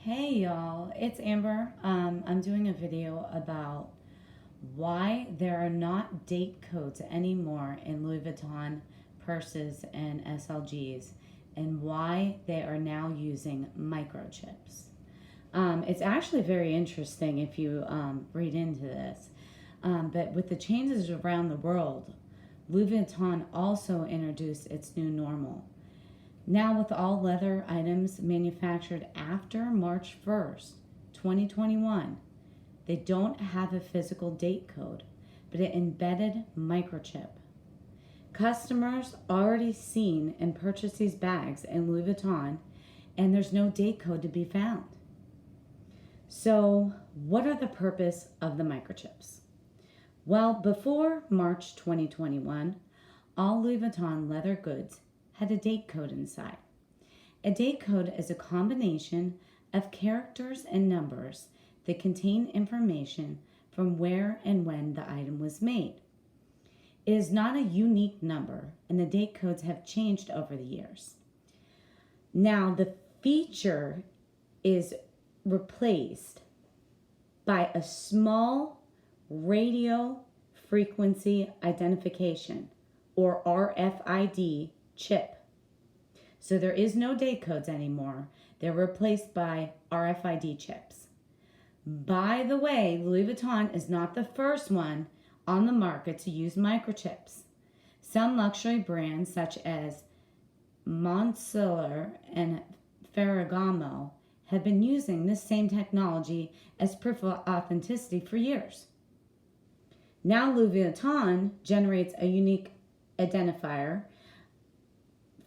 Hey y'all, it's Amber. I'm doing a video about why there are not date codes anymore in Louis Vuitton purses and SLGs and why they are now using microchips. It's actually very interesting if you read into this. But with the changes around the world, Louis Vuitton also introduced its new normal. Now, with all leather items manufactured after March 1st, 2021, they don't have a physical date code, but an embedded microchip. Customers already seen and purchased these bags in Louis Vuitton, and there's no date code to be found. So, what are the purpose of the microchips? Well, before March 2021, all Louis Vuitton leather goods had a date code inside. A date code is a combination of characters and numbers that contain information from where and when the item was made. It is not a unique number, and the date codes have changed over the years. Now, the feature is replaced by a small radio frequency identification, or RFID chip. So there is no date codes anymore. They're replaced by RFID chips. By the way, Louis Vuitton is not the first one on the market to use microchips. Some luxury brands such as Montclair and Ferragamo have been using this same technology as proof of authenticity for years. Now Louis Vuitton generates a unique identifier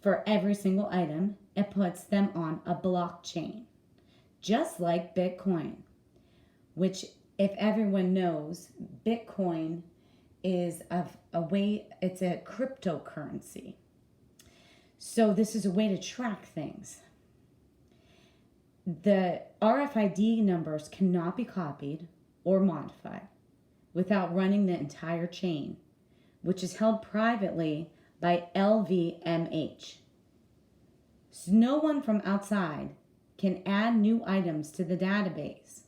for every single item and puts them on a blockchain, just like Bitcoin, which, if everyone knows, Bitcoin is it's a cryptocurrency. So this is a way to track things. The RFID numbers cannot be copied or modified without running the entire chain, which is held privately by LVMH. So no one from outside can add new items to the database.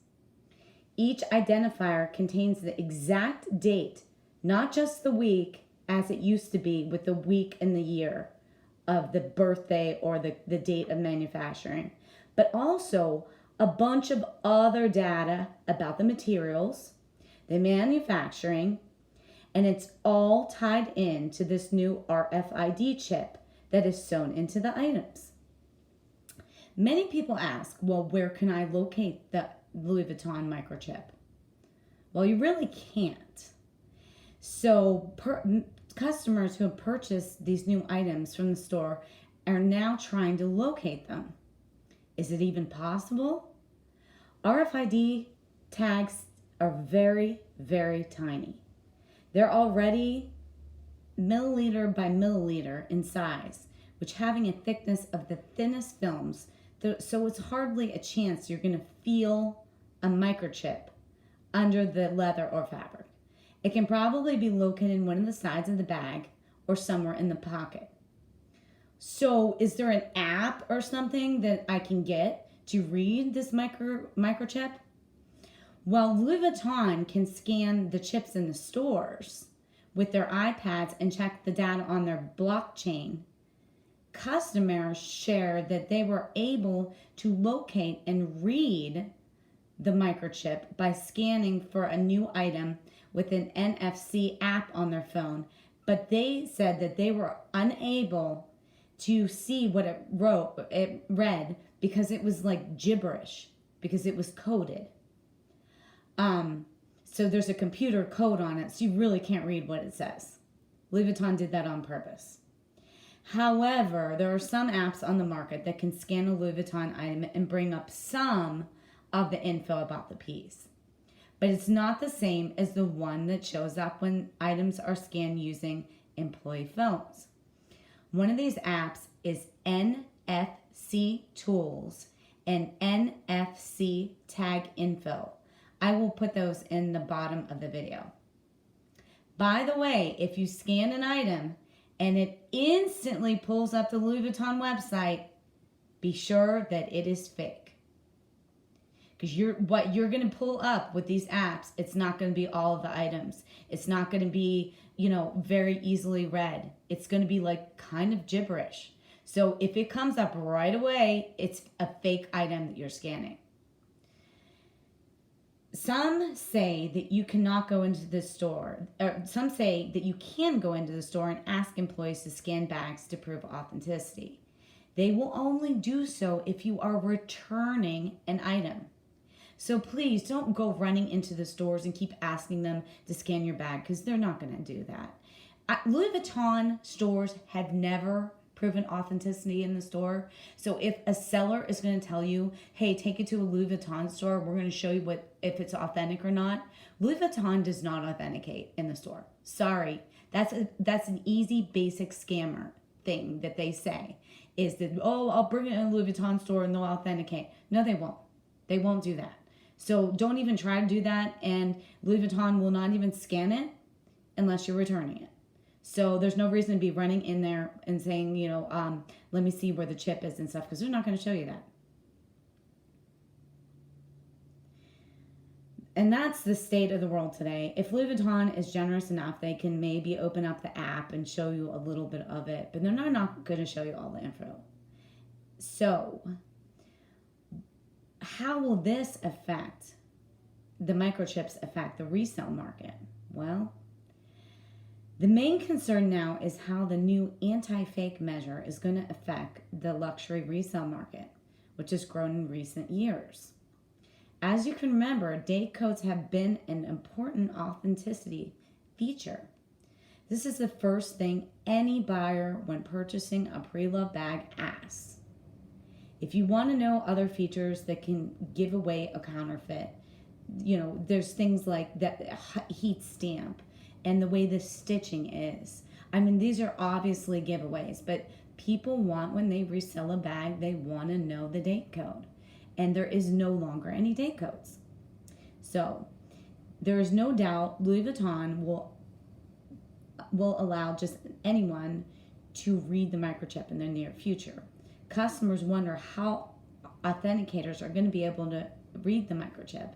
Each identifier contains the exact date, not just the week as it used to be with the week and the year of the birthday or the date of manufacturing, but also a bunch of other data about the materials, the manufacturing, and it's all tied into this new RFID chip that is sewn into the items. Many people ask, well, where can I locate the Louis Vuitton microchip? Well, you really can't. So customers who have purchased these new items from the store are now trying to locate them. Is it even possible? RFID tags are very, very tiny. They're already milliliter by milliliter in size, which having a thickness of the thinnest films, so it's hardly a chance you're going to feel a microchip under the leather or fabric. It can probably be located in one of the sides of the bag or somewhere in the pocket. So is there an app or something that I can get to read this microchip? Well, Louis Vuitton can scan the chips in the stores with their iPads and check the data on their blockchain. Customers share that they were able to locate and read the microchip by scanning for a new item with an NFC app on their phone, but they said that they were unable to see what it read because it was like gibberish, because it was coded. So there's a computer code on it, so you really can't read what it says. Louis Vuitton did that on purpose. However, there are some apps on the market that can scan a Louis Vuitton item and bring up some of the info about the piece. But it's not the same as the one that shows up when items are scanned using employee phones. One of these apps is NFC Tools and NFC Tag Info. I will put those in the bottom of the video. By the way, if you scan an item and it instantly pulls up the Louis Vuitton website, be sure that it is fake. Because what you're going to pull up with these apps, it's not going to be all of the items. It's not going to be, very easily read. It's going to be like kind of gibberish. So if it comes up right away, it's a fake item that you're scanning. Some say that you cannot go into the store, or some say that you can go into the store and ask employees to scan bags to prove authenticity. They will only do so if you are returning an item. So please don't go running into the stores and keep asking them to scan your bag, because they're not going to do that. Louis Vuitton stores have never proven authenticity in the store. So if a seller is going to tell you, hey, take it to a Louis Vuitton store, we're going to show you if it's authentic or not. Louis Vuitton does not authenticate in the store. Sorry. That's an easy, basic scammer thing that they say, is that, I'll bring it in a Louis Vuitton store and they'll authenticate. No, they won't. They won't do that. So don't even try to do that, and Louis Vuitton will not even scan it unless you're returning it. So there's no reason to be running in there and saying, let me see where the chip is and stuff, because they're not going to show you that. And that's the state of the world today. If Louis Vuitton is generous enough, they can maybe open up the app and show you a little bit of it, but they're not going to show you all the info. So how will this affect the microchips, affect the resale market? Well, the main concern now is how the new anti-fake measure is going to affect the luxury resale market, which has grown in recent years. As you can remember, date codes have been an important authenticity feature. This is the first thing any buyer, when purchasing a pre-loved bag, asks. If you want to know other features that can give away a counterfeit, there's things like that heat stamp and the way the stitching is. I mean, these are obviously giveaways, but people want, when they resell a bag, they want to know the date code. And there is no longer any date codes. So there is no doubt Louis Vuitton will allow just anyone to read the microchip in the near future. Customers wonder how authenticators are going to be able to read the microchip,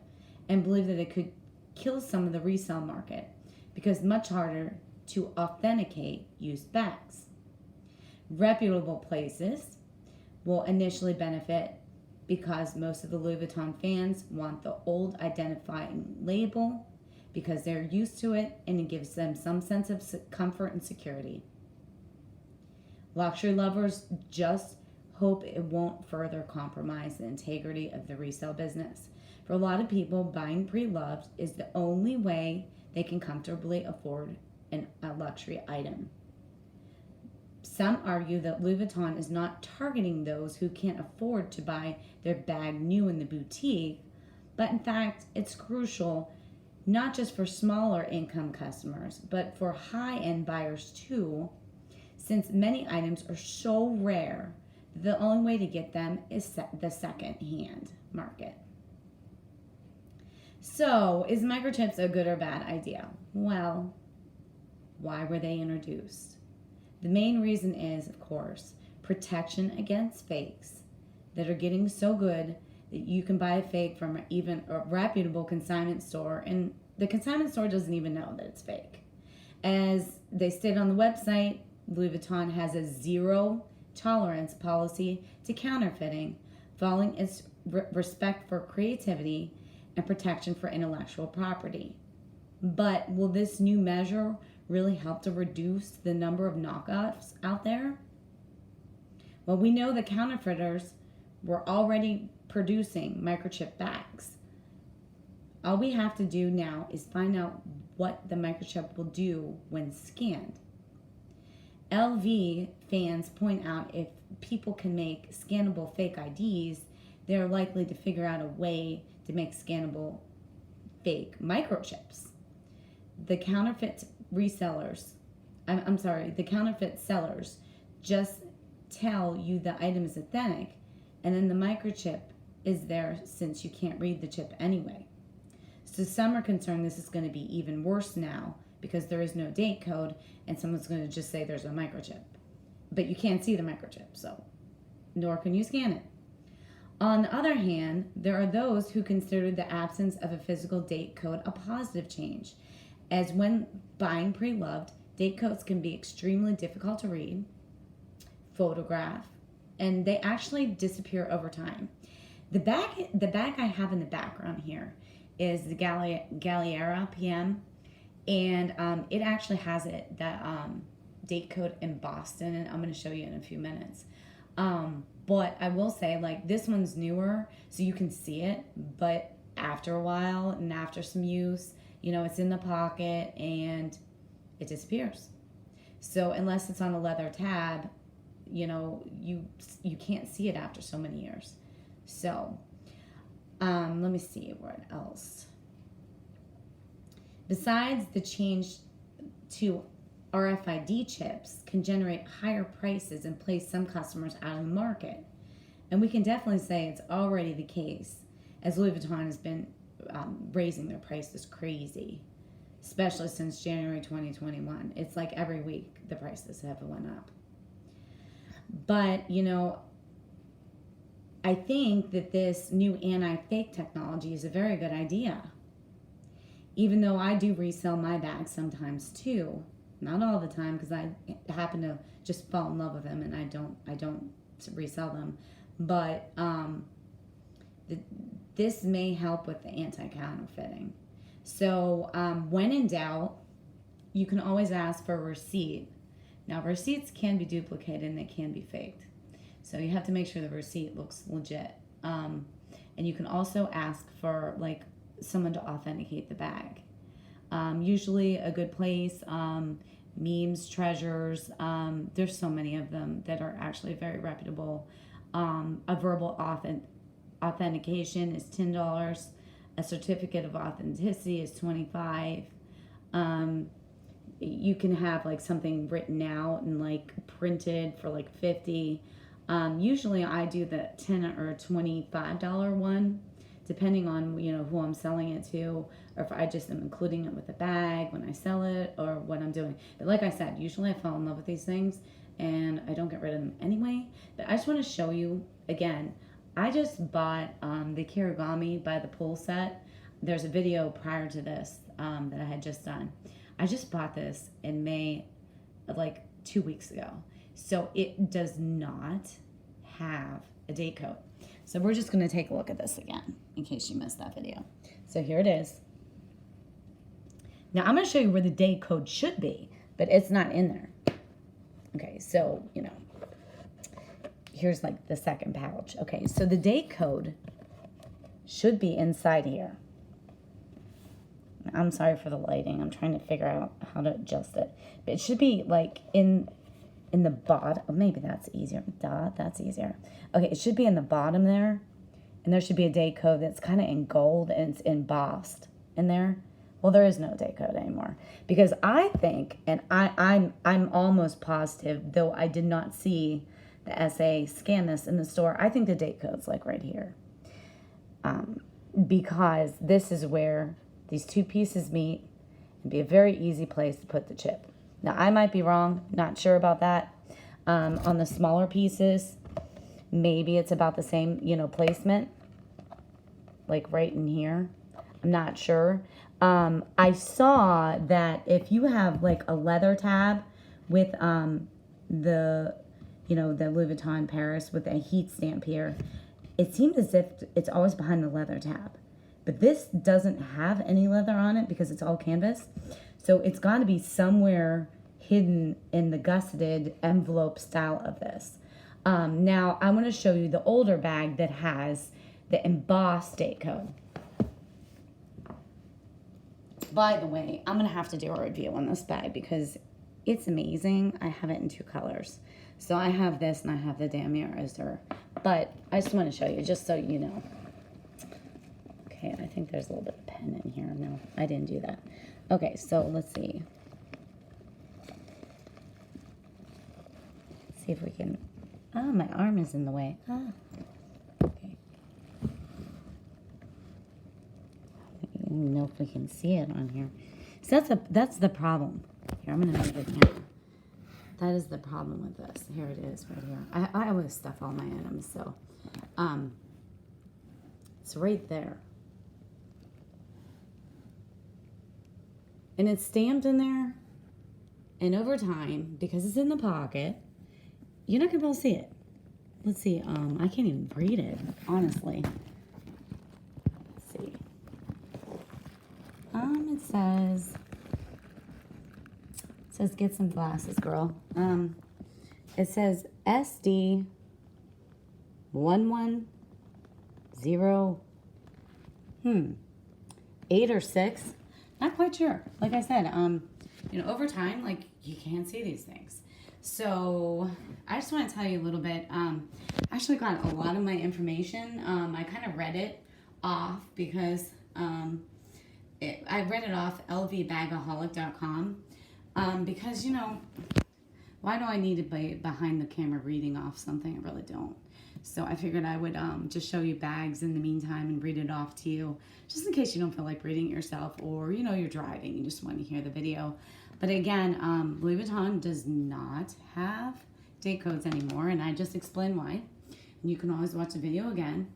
and believe that it could kill some of the resale market, because it's much harder to authenticate used bags. Reputable places will initially benefit, because most of the Louis Vuitton fans want the old identifying label because they're used to it, and it gives them some sense of comfort and security. Luxury lovers just hope it won't further compromise the integrity of the resale business. For a lot of people, buying pre-loved is the only way they can comfortably afford a luxury item. Some argue that Louis Vuitton is not targeting those who can't afford to buy their bag new in the boutique, but in fact, it's crucial not just for smaller income customers, but for high-end buyers too, since many items are so rare, the only way to get them is the second-hand market. So, is microchips a good or bad idea? Well, why were they introduced? The main reason is, of course, protection against fakes that are getting so good that you can buy a fake from even a reputable consignment store, and the consignment store doesn't even know that it's fake. As they state on the website, Louis Vuitton has a zero tolerance policy to counterfeiting, following its respect for creativity and protection for intellectual property. But will this new measure really help to reduce the number of knockoffs out there? Well, we know that counterfeiters were already producing microchip bags. All we have to do now is find out what the microchip will do when scanned. LV fans point out if people can make scannable fake IDs, they're likely to figure out a way to make scannable fake microchips. The counterfeit sellers just tell you the item is authentic, and then the microchip is there since you can't read the chip anyway. So some are concerned this is going to be even worse now because there is no date code and someone's going to just say there's a microchip. But you can't see the microchip, so nor can you scan it. On the other hand, there are those who consider the absence of a physical date code a positive change, as when buying pre-loved, date codes can be extremely difficult to read, photograph, and they actually disappear over time. The bag I have in the background here is the Galliera PM, and it actually has that date code embossed in it. I'm going to show you in a few minutes. But I will say, like, this one's newer, so you can see it, but after a while and after some use, you know, it's in the pocket and it disappears. So unless it's on a leather tab, you know, you can't see it after so many years. So, let me see what else. Besides, the change to RFID chips can generate higher prices and place some customers out of the market. And we can definitely say it's already the case, as Louis Vuitton has been raising their prices crazy, especially since January 2021. It's like every week the prices have went up. But, you know, I think that this new anti-fake technology is a very good idea. Even though I do resell my bags sometimes too, not all the time, because I happen to just fall in love with them and I don't resell them. But this may help with the anti-counterfeiting. So when in doubt, you can always ask for a receipt. Now, receipts can be duplicated and they can be faked. So you have to make sure the receipt looks legit. And you can also ask for, like, someone to authenticate the bag. Usually a good place, Memes, Treasures, there's so many of them that are actually very reputable. A verbal authentication is $10. A certificate of authenticity is $25. You can have, like, something written out and, like, printed for like $50. Usually I do the $10 or $25 one, depending on, you know, who I'm selling it to, or if I just am including it with the bag when I sell it, or what I'm doing. But like I said, usually I fall in love with these things and I don't get rid of them anyway. But I just want to show you again. I just bought the Kirigami by the pool set. There's a video prior to this that I had just done. I just bought this in May, like 2 weeks ago. So it does not have a date code. So we're just going to take a look at this again in case you missed that video. So here it is. Now I'm going to show you where the date code should be, but it's not in there. Okay, so, you know, here's like the second pouch. Okay, so the date code should be inside here. I'm sorry for the lighting. I'm trying to figure out how to adjust it. But it should be like in the bottom. Oh, maybe that's easier. That's easier. Okay, it should be in the bottom there. And there should be a date code that's kind of in gold and it's embossed in there. Well, there is no date code anymore. Because I think, and I'm almost positive, though I did not see the SA scan this in the store, I think the date code's like right here. Because this is where these two pieces meet and be a very easy place to put the chip. Now, I might be wrong, not sure about that. On the smaller pieces, maybe it's about the same, you know, placement, like right in here. I'm not sure. I saw that if you have like a leather tab with the, you know, the Louis Vuitton Paris with a heat stamp here, it seems as if it's always behind the leather tab. But this doesn't have any leather on it because it's all canvas. So it's got to be somewhere hidden in the gusseted envelope style of this. Now, I want to show you the older bag that has the embossed date code. By the way, I'm going to have to do a review on this bag because it's amazing. I have it in 2 colors. So I have this and I have the Damier Azur. But I just want to show you just so you know. Okay, I think there's a little bit of pen in here. No, I didn't do that. Okay, so let's see. Let's see if we can... Oh, my arm is in the way. Ah. Okay. I don't even know if we can see it on here. So that's the problem. Here, I'm going to make it now. That is the problem with this. Here it is right here. I always stuff all my items, so... It's right there. And it's stamped in there. And over time, because it's in the pocket, you're not going to be able to see it. Let's see. I can't even read it, honestly. Let's see. It says get some glasses, girl. It says SD 110 8 or 6. Not quite sure. Like I said, you know, over time, like, you can't see these things. So I just want to tell you a little bit. I actually got a lot of my information. I kind of read it off because I read it off lvbagaholic.com because, you know, why do I need to be behind the camera reading off something? I really don't. So I figured I would just show you bags in the meantime and read it off to you, just in case you don't feel like reading it yourself, or, you know, you're driving, you just want to hear the video. But again, Louis Vuitton does not have date codes anymore, and I just explained why. And you can always watch the video again.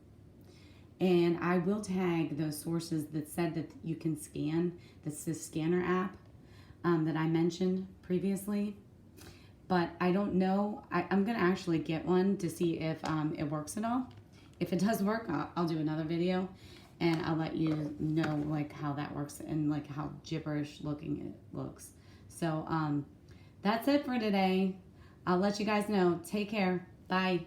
And I will tag those sources that said that you can scan. That's the scanner app that I mentioned previously. But I don't know. I'm going to actually get one to see if it works at all. If it does work, I'll do another video. And I'll let you know, like, how that works and, like, how gibberish looking it looks. So that's it for today. I'll let you guys know. Take care. Bye.